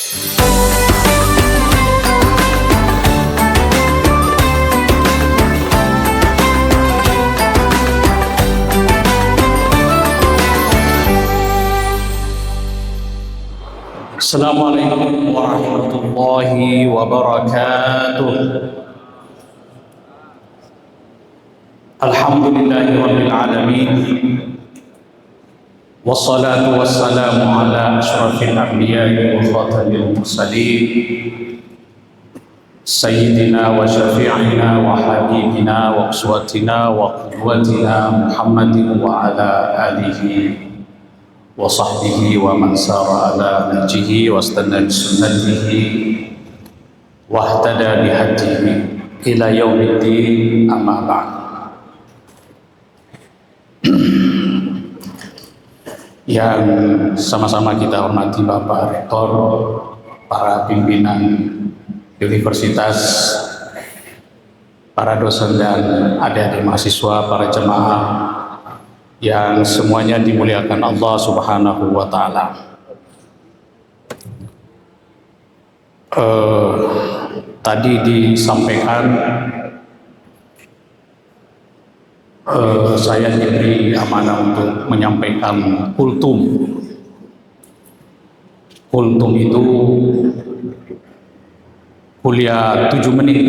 Assalamualaikum warahmatullahi wabarakatuh. Alhamdulillahirabbil alamin. Wassalatu wassalamu ala asyrafil anbiya'i wa khatamil mursalin. Sayyidina wa syafi'ina wa habibina wa uswatina wa qudwatina Muhammadin wa ala alihi wa sahbihi wa man sara ala nahjihi wa istana bi sunnatihi wa ihtada bi hadihi ila yaumiddin, amma ba'd. Yang sama-sama kita hormati Bapak Rektor, para pimpinan universitas, para dosen dan adik-adik mahasiswa, para jemaah yang semuanya dimuliakan Allah Subhanahu wa Ta'ala. Tadi disampaikan saya diberi amanah untuk menyampaikan kultum. Kultum itu kuliah 7 menit,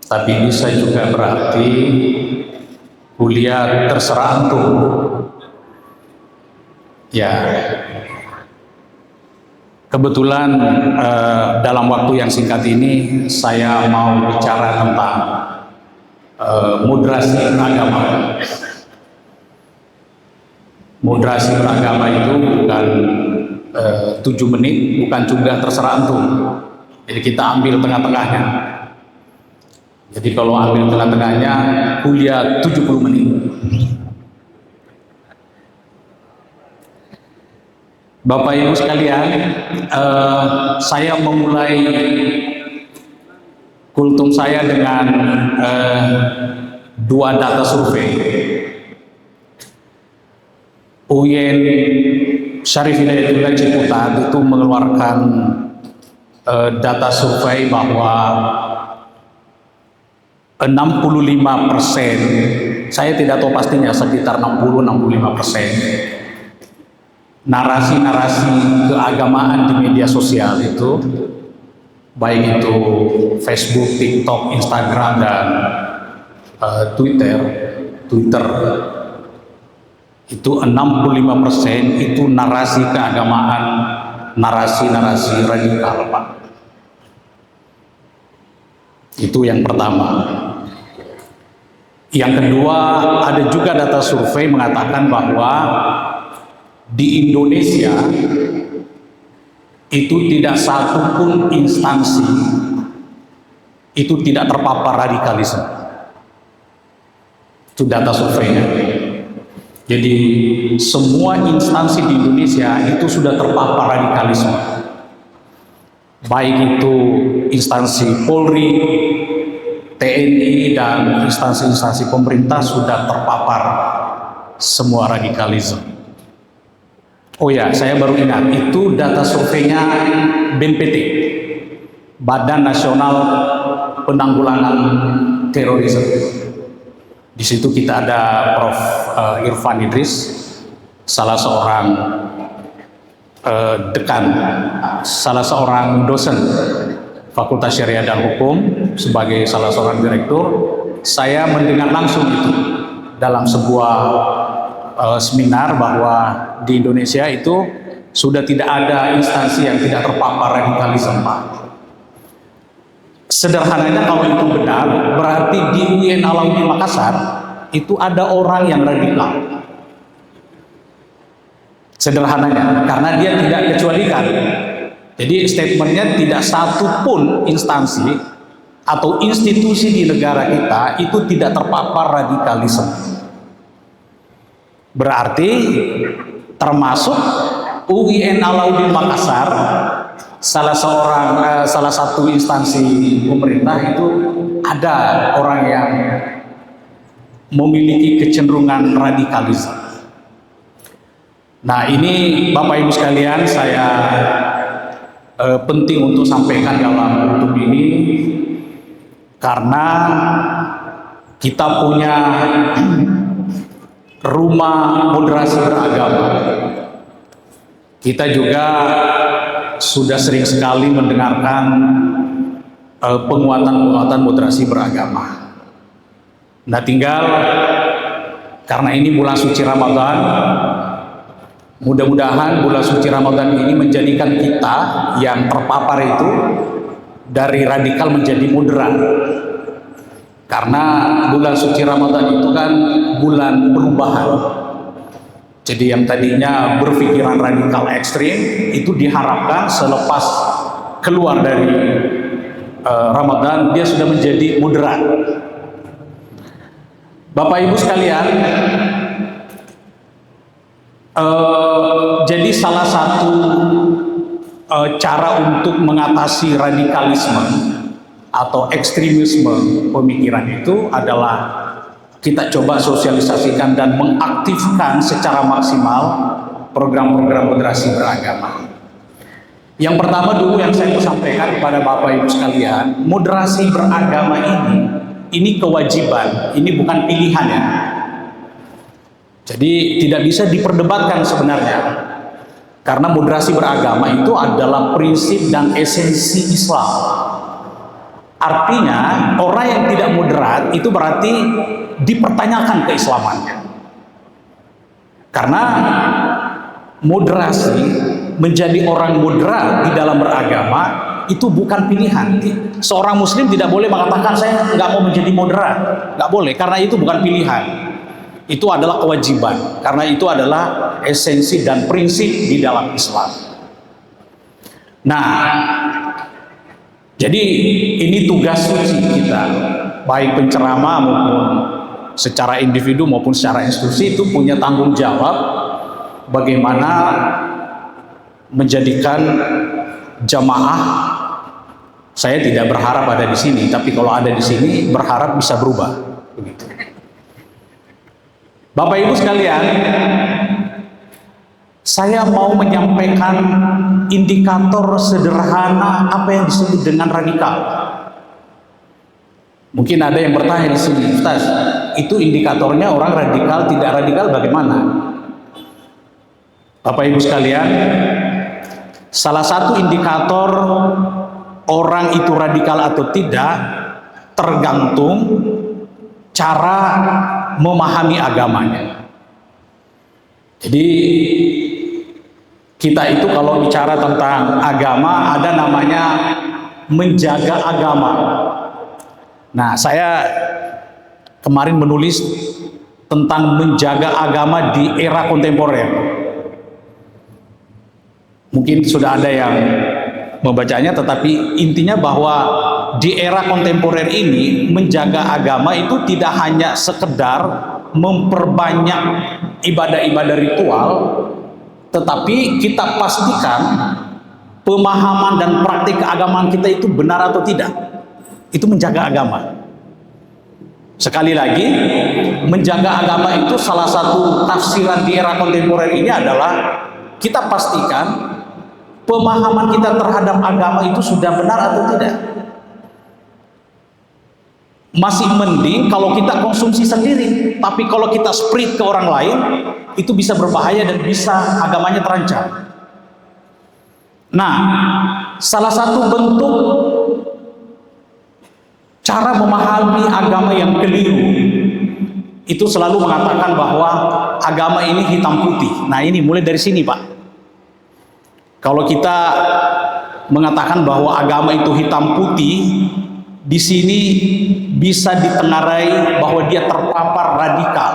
tapi bisa juga berarti kuliah terserah antum. Ya, kebetulan dalam waktu yang singkat ini saya mau bicara tentang moderasi beragama. Moderasi beragama itu bukan 7 menit, bukan juga terserah antum. Jadi kita ambil tengah-tengahnya. Jadi kalau ambil tengah-tengahnya, kuliah 70 menit. Bapak Ibu sekalian, saya memulai kultum saya dengan 2 data survei. UIN Syarif Hidayatullah Ciputat itu mengeluarkan data survei bahwa 65%, saya tidak tahu pastinya, sekitar 60-65%, narasi-narasi keagamaan di media sosial itu, baik itu Facebook, TikTok, Instagram, dan Twitter, itu 65% itu narasi keagamaan, narasi-narasi radikal, Pak. Itu yang pertama. Yang kedua, ada juga data survei mengatakan bahwa di Indonesia itu tidak satu pun instansi itu tidak terpapar radikalisme. Itu data surveinya. Jadi semua instansi di Indonesia itu sudah terpapar radikalisme. Baik itu instansi Polri, TNI, dan instansi-instansi pemerintah sudah terpapar semua radikalisme. Oh ya, saya baru ingat, itu data surveinya BNPT, Badan Nasional Penanggulangan Terorisme. Di situ kita ada Prof. Irfan Idris, salah seorang dekan, salah seorang dosen Fakultas Syariah dan Hukum, sebagai salah seorang direktur. Saya mendengar langsung itu dalam sebuah seminar bahwa di Indonesia itu sudah tidak ada instansi yang tidak terpapar radikalisme, Pak. Sederhananya kalau itu benar, berarti di UIN Alauddin Makassar itu ada orang yang radikal. Sederhananya, karena dia tidak kecualikan. Jadi statementnya tidak satu pun instansi atau institusi di negara kita itu tidak terpapar radikalisme. Berarti termasuk UIN Alauddin Makassar, salah satu instansi pemerintah itu ada orang yang memiliki kecenderungan radikalisme. Nah, ini Bapak Ibu sekalian, saya penting untuk sampaikan dalam YouTube ini karena kita punya rumah moderasi beragama. Kita juga sudah sering sekali mendengarkan penguatan-penguatan moderasi beragama. Nah, tinggal karena ini bulan suci Ramadan, mudah-mudahan bulan suci Ramadan ini menjadikan kita yang terpapar itu dari radikal menjadi moderat. Karena bulan suci Ramadan itu kan bulan perubahan. Jadi yang tadinya berpikiran radikal ekstrim itu diharapkan selepas keluar dari Ramadan dia sudah menjadi moderat. Bapak Ibu sekalian, jadi salah satu cara untuk mengatasi radikalisme atau ekstremisme pemikiran itu adalah kita coba sosialisasikan dan mengaktifkan secara maksimal program-program moderasi beragama. Yang pertama dulu yang saya mau sampaikan kepada Bapak Ibu sekalian, moderasi beragama ini kewajiban, ini bukan pilihan ya. Jadi tidak bisa diperdebatkan sebenarnya. Karena moderasi beragama itu adalah prinsip dan esensi Islam. Artinya orang yang tidak moderat itu berarti dipertanyakan keislamannya. Karena moderasi, menjadi orang moderat di dalam beragama itu bukan pilihan. Seorang muslim tidak boleh mengatakan saya nggak mau menjadi moderat, nggak boleh, karena itu bukan pilihan. Itu adalah kewajiban, karena itu adalah esensi dan prinsip di dalam Islam. Nah, jadi ini tugas suci kita, baik penceramah maupun secara individu maupun secara institusi itu punya tanggung jawab bagaimana menjadikan jamaah. Saya tidak berharap ada di sini, tapi kalau ada di sini berharap bisa berubah. Begitu. Bapak Ibu sekalian, saya mau menyampaikan indikator sederhana apa yang disebut dengan radikal. Mungkin ada yang bertanya di sini, Ustaz, itu indikatornya orang radikal tidak radikal bagaimana? Bapak Ibu sekalian, salah satu indikator orang itu radikal atau tidak tergantung cara memahami agamanya. Jadi kita itu kalau bicara tentang agama ada namanya menjaga agama. Nah, saya kemarin menulis tentang menjaga agama di era kontemporer. Mungkin sudah ada yang membacanya, tetapi intinya bahwa di era kontemporer ini menjaga agama itu tidak hanya sekedar memperbanyak ibadah-ibadah ritual, tetapi kita pastikan pemahaman dan praktik keagamaan kita itu benar atau tidak. Itu menjaga agama. Sekali lagi, menjaga agama itu salah satu tafsiran di era kontemporer ini adalah kita pastikan pemahaman kita terhadap agama itu sudah benar atau tidak. Masih mending kalau kita konsumsi sendiri, tapi kalau kita spread ke orang lain itu bisa berbahaya dan bisa agamanya terancam. Nah, salah satu bentuk cara memahami agama yang keliru itu selalu mengatakan bahwa agama ini hitam putih. Nah, ini mulai dari sini, Pak. Kalau kita mengatakan bahwa agama itu hitam putih, di sini bisa ditengarai bahwa dia terpapar radikal.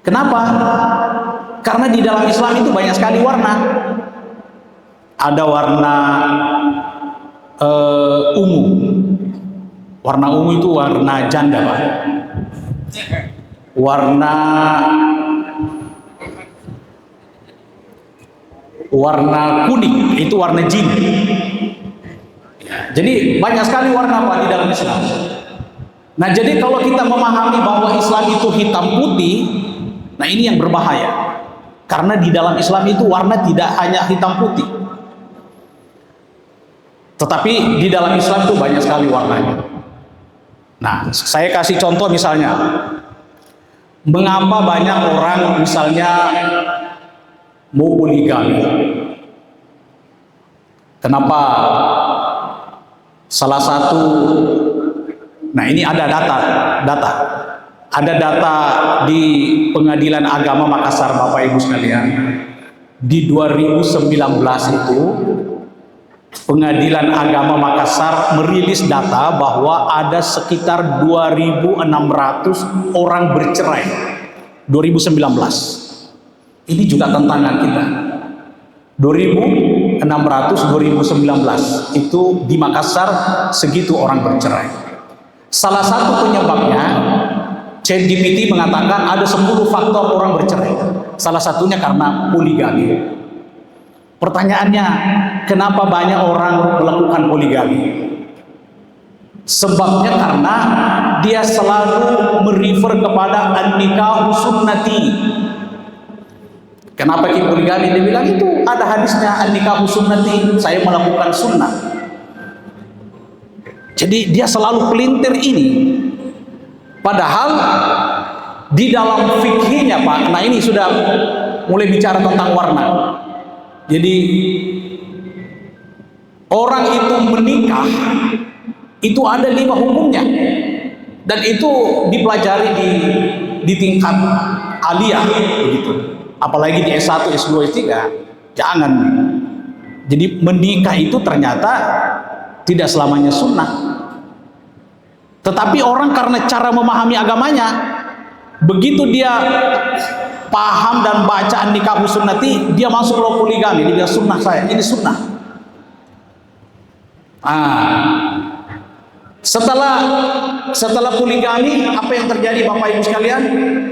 Kenapa? Karena di dalam Islam itu banyak sekali warna. Ada warna ungu. Warna ungu itu warna janda, Pak. Warna kuning itu warna jin. Jadi banyak sekali warna, Pak, di dalam Islam. Nah, jadi kalau kita memahami bahwa Islam itu hitam putih, nah ini yang berbahaya. Karena di dalam Islam itu warna tidak hanya hitam putih. Tetapi di dalam Islam itu banyak sekali warnanya. Nah, saya kasih contoh misalnya, mengapa banyak orang misalnya mau poligami? Kenapa? Salah satu, nah ini ada data. Ada data di Pengadilan Agama Makassar, Bapak Ibu sekalian. Di 2019 itu Pengadilan Agama Makassar merilis data bahwa ada sekitar 2.600 orang bercerai 2019. Ini juga tantangan kita. 2.600 2019 itu di Makassar segitu orang bercerai. Salah satu penyebabnya, ChatGPT mengatakan ada 10 faktor orang bercerai. Salah satunya karena poligami. Pertanyaannya, kenapa banyak orang melakukan poligami? Sebabnya karena dia selalu merefer kepada an-nikahu sunnati. Kenapa poligami? Dia bilang itu ada hadisnya an-nikahu sunnati, saya melakukan sunnah. Jadi dia selalu pelintir ini. Padahal di dalam fikihnya Pak, nah ini sudah mulai bicara tentang warna. Jadi orang itu menikah itu ada 5 hukumnya, dan itu dipelajari di tingkat aliyah begitu. Apalagi di S1, S2, S3 jangan. Jadi menikah itu ternyata tidak selamanya sunnah. Tetapi orang karena cara memahami agamanya, begitu dia paham dan bacaan nikah sunnati, dia masuk ke poligami. Dia bilang sunnah saya, ini sunnah. Setelah poligami, apa yang terjadi Bapak Ibu sekalian?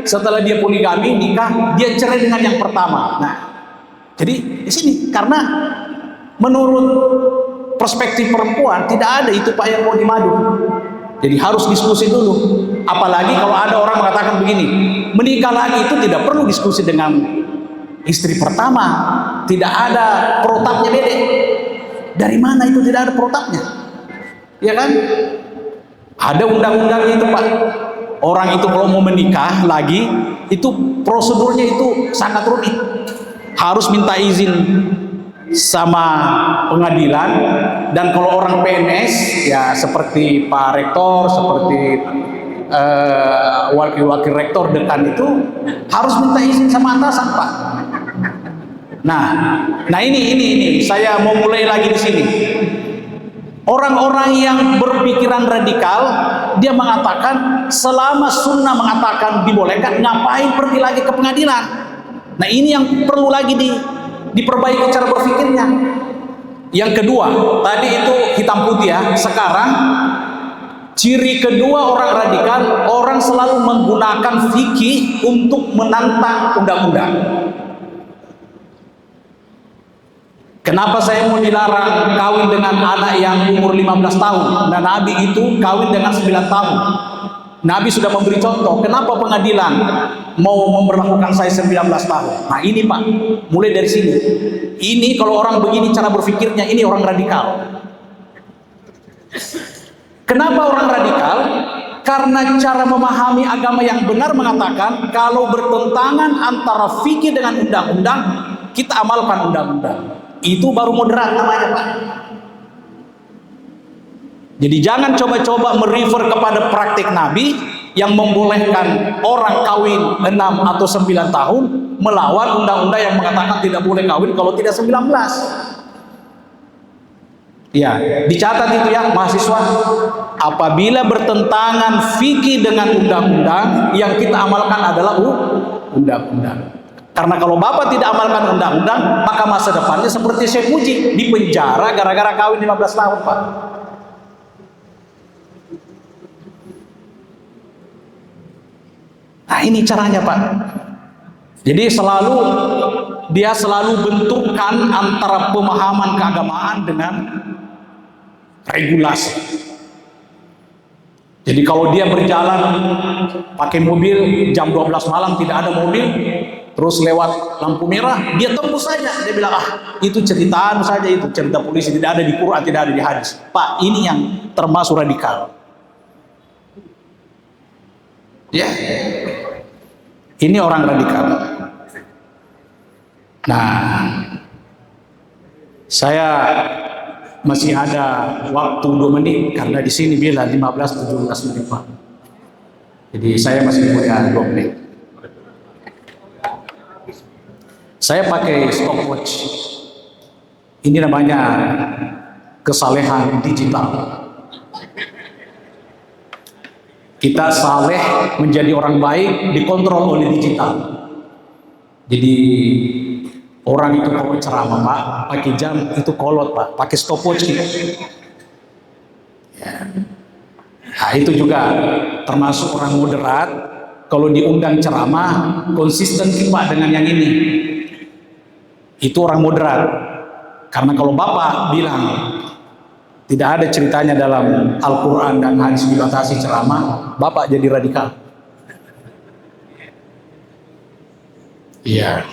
Setelah dia poligami, nikah, dia cerai dengan yang pertama. Nah, jadi di sini karena menurut perspektif perempuan tidak ada itu Pak yang mau dimadu. Jadi harus diskusi dulu. Apalagi kalau ada orang mengatakan begini, menikah lagi itu tidak perlu diskusi dengan istri pertama. Tidak ada protapnya beda. Dari mana itu tidak ada protapnya? Ya kan? Ada undang-undangnya itu Pak. Orang itu kalau mau menikah lagi, itu prosedurnya itu sangat rumit. Harus minta izin sama pengadilan, dan kalau orang PNS ya seperti Pak Rektor, seperti wakil-wakil rektor dekan itu harus minta izin sama atasan Pak. Nah ini saya mau mulai lagi di sini. Orang-orang yang berpikiran radikal, dia mengatakan selama sunnah mengatakan dibolehkan, ngapain pergi lagi ke pengadilan? Nah ini yang perlu lagi diperbaiki cara berpikirnya. Yang kedua, tadi itu hitam putih ya. Sekarang ciri kedua orang radikal, orang selalu menggunakan fikih untuk menantang undang-undang. Kenapa saya mau dilarang kawin dengan anak yang umur 15 tahun? Nah, Nabi itu kawin dengan 9 tahun. Nabi sudah memberi contoh. Kenapa pengadilan mau memperlakukan saya 19 tahun? Nah ini Pak, mulai dari sini. Ini kalau orang begini cara berpikirnya, ini orang radikal. Kenapa orang radikal? Karena cara memahami agama yang benar mengatakan kalau bertentangan antara fikih dengan undang-undang, kita amalkan undang-undang. Itu baru moderat namanya Pak. Jadi jangan coba-coba merefer kepada praktik Nabi yang membolehkan orang kawin 6 atau 9 tahun melawan undang-undang yang mengatakan tidak boleh kawin kalau tidak 19. Ya, dicatat itu ya mahasiswa. Apabila bertentangan fikih dengan undang-undang, yang kita amalkan adalah undang-undang. Karena kalau Bapak tidak amalkan undang-undang, maka masa depannya seperti Syekh Muji, di penjara gara-gara kawin 15 tahun Pak. Nah ini caranya Pak. Jadi dia selalu benturkan antara pemahaman keagamaan dengan regulasi. Jadi kalau dia berjalan pakai mobil jam 12 malam tidak ada mobil, terus lewat lampu merah, dia tembus saja. Dia bilang, itu ceritaan saja, itu cerita polisi, tidak ada di Quran, tidak ada di hadis. Pak, ini yang termasuk radikal. Ya, ini orang radikal. Nah, saya masih ada waktu 2 menit karena di sini bilang 15-17 menit, Pak. Jadi saya masih punya 2 menit. Saya pakai stopwatch. Ini namanya kesalehan digital. Kita saleh menjadi orang baik dikontrol oleh digital. Jadi orang itu kalau ceramah, Pak, pakai jam itu kolot, Pak, pakai stopwatch gitu. Ya. Nah, itu juga termasuk orang moderat. Kalau diundang ceramah konsisten Pak dengan yang ini. Itu orang moderat. Karena kalau Bapak bilang tidak ada ceritanya dalam Al-Quran dan hadis dibatasi ceramah, Bapak jadi radikal. Iya.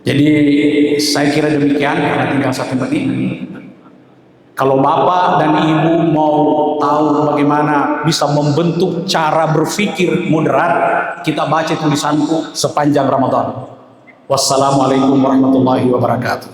Jadi saya kira demikian karena tinggal 1 menit. Kalau Bapak dan Ibu mau tahu bagaimana bisa membentuk cara berpikir moderat, kita baca tulisanku sepanjang Ramadan. Wassalamualaikum warahmatullahi wabarakatuh.